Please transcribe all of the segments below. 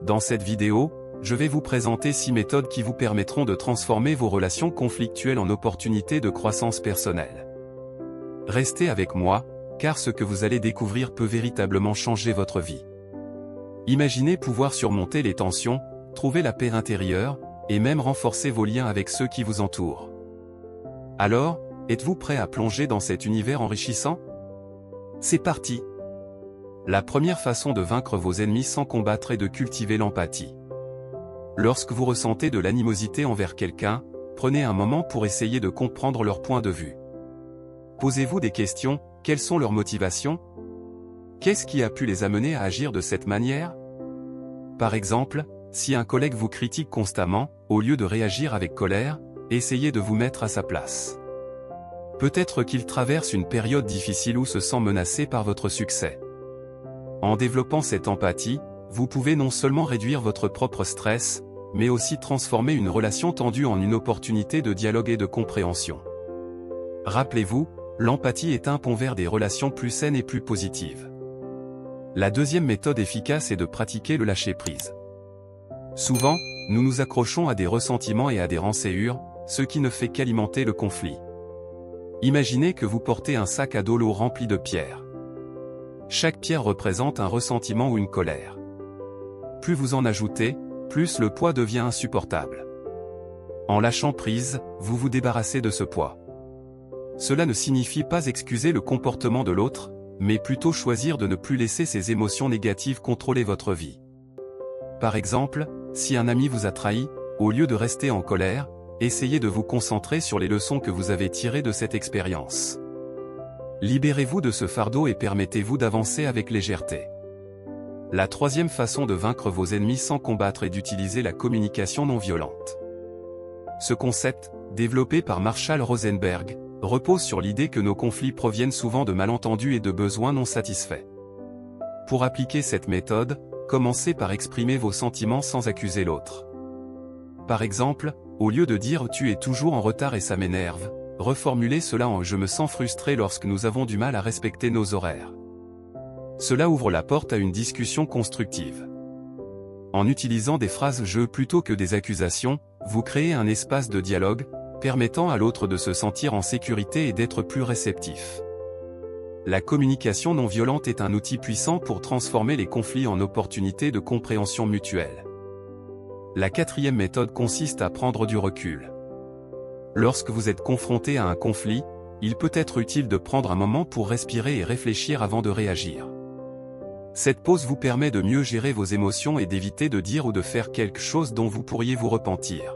Dans cette vidéo, je vais vous présenter 6 méthodes qui vous permettront de transformer vos relations conflictuelles en opportunités de croissance personnelle. Restez avec moi, car ce que vous allez découvrir peut véritablement changer votre vie. Imaginez pouvoir surmonter les tensions, trouver la paix intérieure, et même renforcer vos liens avec ceux qui vous entourent. Alors, êtes-vous prêt à plonger dans cet univers enrichissant? C'est parti! La première façon de vaincre vos ennemis sans combattre est de cultiver l'empathie. Lorsque vous ressentez de l'animosité envers quelqu'un, prenez un moment pour essayer de comprendre leur point de vue. Posez-vous des questions: quelles sont leurs motivations? Qu'est-ce qui a pu les amener à agir de cette manière? Par exemple, si un collègue vous critique constamment, au lieu de réagir avec colère, essayez de vous mettre à sa place. Peut-être qu'il traverse une période difficile ou se sent menacé par votre succès. En développant cette empathie, vous pouvez non seulement réduire votre propre stress, mais aussi transformer une relation tendue en une opportunité de dialogue et de compréhension. Rappelez-vous, l'empathie est un pont vers des relations plus saines et plus positives. La deuxième méthode efficace est de pratiquer le lâcher-prise. Souvent, nous nous accrochons à des ressentiments et à des rancœurs, ce qui ne fait qu'alimenter le conflit. Imaginez que vous portez un sac à dos lourd rempli de pierres. Chaque pierre représente un ressentiment ou une colère. Plus vous en ajoutez, plus le poids devient insupportable. En lâchant prise, vous vous débarrassez de ce poids. Cela ne signifie pas excuser le comportement de l'autre, mais plutôt choisir de ne plus laisser ces émotions négatives contrôler votre vie. Par exemple, si un ami vous a trahi, au lieu de rester en colère, essayez de vous concentrer sur les leçons que vous avez tirées de cette expérience. Libérez-vous de ce fardeau et permettez-vous d'avancer avec légèreté. La troisième façon de vaincre vos ennemis sans combattre est d'utiliser la communication non violente. Ce concept, développé par Marshall Rosenberg, repose sur l'idée que nos conflits proviennent souvent de malentendus et de besoins non satisfaits. Pour appliquer cette méthode, commencez par exprimer vos sentiments sans accuser l'autre. Par exemple, au lieu de dire « tu es toujours en retard et ça m'énerve », reformulez cela en « je me sens frustré lorsque nous avons du mal à respecter nos horaires ». Cela ouvre la porte à une discussion constructive. En utilisant des phrases « je » plutôt que des accusations, vous créez un espace de dialogue, permettant à l'autre de se sentir en sécurité et d'être plus réceptif. La communication non violente est un outil puissant pour transformer les conflits en opportunités de compréhension mutuelle. La quatrième méthode consiste à prendre du recul. Lorsque vous êtes confronté à un conflit, il peut être utile de prendre un moment pour respirer et réfléchir avant de réagir. Cette pause vous permet de mieux gérer vos émotions et d'éviter de dire ou de faire quelque chose dont vous pourriez vous repentir.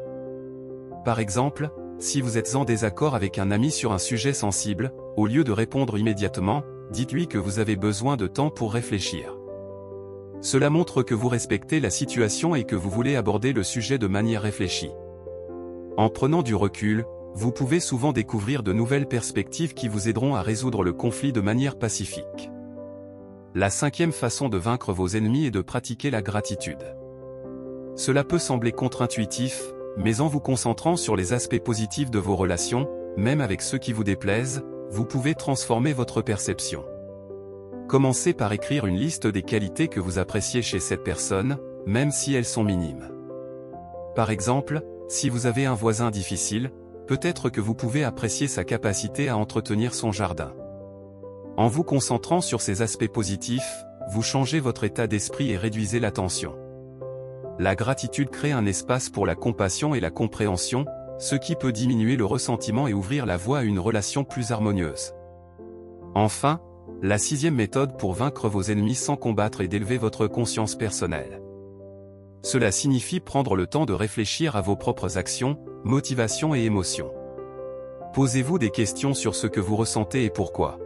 Par exemple, si vous êtes en désaccord avec un ami sur un sujet sensible, au lieu de répondre immédiatement, dites-lui que vous avez besoin de temps pour réfléchir. Cela montre que vous respectez la situation et que vous voulez aborder le sujet de manière réfléchie. En prenant du recul, vous pouvez souvent découvrir de nouvelles perspectives qui vous aideront à résoudre le conflit de manière pacifique. La cinquième façon de vaincre vos ennemis est de pratiquer la gratitude. Cela peut sembler contre-intuitif, mais en vous concentrant sur les aspects positifs de vos relations, même avec ceux qui vous déplaisent, vous pouvez transformer votre perception. Commencez par écrire une liste des qualités que vous appréciez chez cette personne, même si elles sont minimes. Par exemple, si vous avez un voisin difficile, peut-être que vous pouvez apprécier sa capacité à entretenir son jardin. En vous concentrant sur ces aspects positifs, vous changez votre état d'esprit et réduisez la tension. La gratitude crée un espace pour la compassion et la compréhension, ce qui peut diminuer le ressentiment et ouvrir la voie à une relation plus harmonieuse. Enfin, la sixième méthode pour vaincre vos ennemis sans combattre est d'élever votre conscience personnelle. Cela signifie prendre le temps de réfléchir à vos propres actions, motivations et émotions. Posez-vous des questions sur ce que vous ressentez et pourquoi.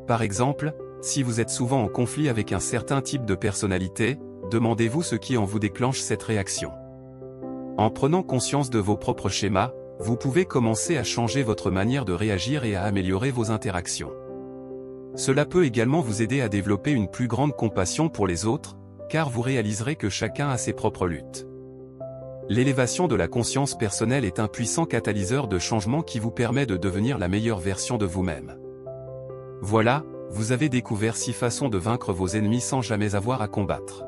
Par exemple, si vous êtes souvent en conflit avec un certain type de personnalité, demandez-vous ce qui en vous déclenche cette réaction. En prenant conscience de vos propres schémas, vous pouvez commencer à changer votre manière de réagir et à améliorer vos interactions. Cela peut également vous aider à développer une plus grande compassion pour les autres, car vous réaliserez que chacun a ses propres luttes. L'élévation de la conscience personnelle est un puissant catalyseur de changement qui vous permet de devenir la meilleure version de vous-même. Voilà, vous avez découvert 6 façons de vaincre vos ennemis sans jamais avoir à combattre.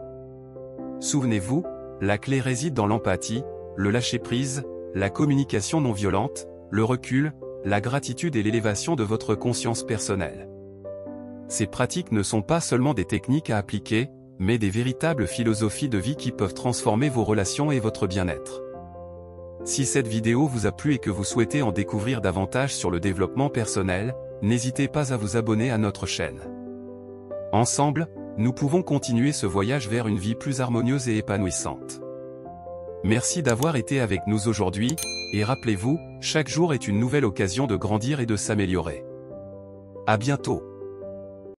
Souvenez-vous, la clé réside dans l'empathie, le lâcher-prise, la communication non violente, le recul, la gratitude et l'élévation de votre conscience personnelle. Ces pratiques ne sont pas seulement des techniques à appliquer, mais des véritables philosophies de vie qui peuvent transformer vos relations et votre bien-être. Si cette vidéo vous a plu et que vous souhaitez en découvrir davantage sur le développement personnel, n'hésitez pas à vous abonner à notre chaîne. Ensemble, nous pouvons continuer ce voyage vers une vie plus harmonieuse et épanouissante. Merci d'avoir été avec nous aujourd'hui, et rappelez-vous, chaque jour est une nouvelle occasion de grandir et de s'améliorer. À bientôt.